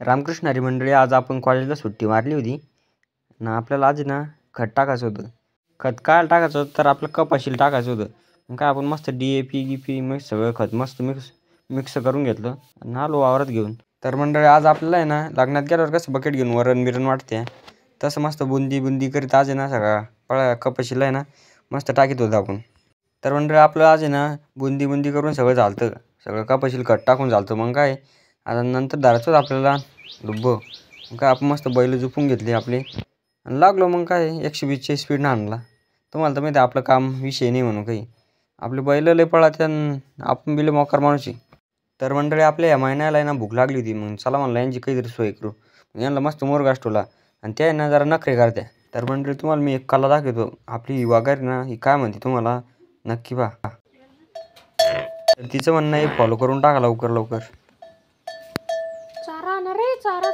रामकृष्ण हरी मंडळी, आज आपण कॉलेजला सुट्टी मारली होती ना. आपल्याला आज ना खत टाकायचं होतं. खत काय टाकायचं होतं तर आपलं कपाशीला टाकायचं होतं. मग काय आपण मस्त DAP गिपी मिक्स सगळं खत मस्त मिक्स करून घेतलं आणि आलो वावरात घेऊन. तर मंडळी आज आपल्याला आहे ना लग्नात गेल्यावर कसं बकेट घेऊन वरण बिरण वाटते, तसं मस्त बुंदी करीत आज आहे ना सगळा कपाशीला आहे ना मस्त टाकीत होतं आपण. तर मंडळी आपलं आज आहे ना बुंदी करून सगळं झालं, सगळं कपाशीला खत टाकून झालं. मग काय आता नंतर धरायचं आपल्याला डुब्बं. मग काय आपण मस्त बैल झुपून घेतले आपले आणि लागलो. मग काय 120च्या स्पीडनं आणला. तुम्हाला तर माहिती आहे आपलं काम विषय नाही म्हणून काही. आपले बैल लय पळाते आणि आपण बिले मोकार माणूस. तर मंडळी आपल्या या महिन्याला आहे ना भूक लागली होती. मग चला म्हणलं यांची काहीतरी सोय करू. यांना मस्त मोरगास ठेवला आणि त्या ना जरा नखरे करत्या. तर मंडळी तुम्हाला मी एक कला दाखवतो. आपली ही वाघारी ना ही काय म्हणते तुम्हाला नक्की पहा. तर तिचं म्हणणं आहे फॉलो करून टाका लवकर. चारा ना रे, चारा.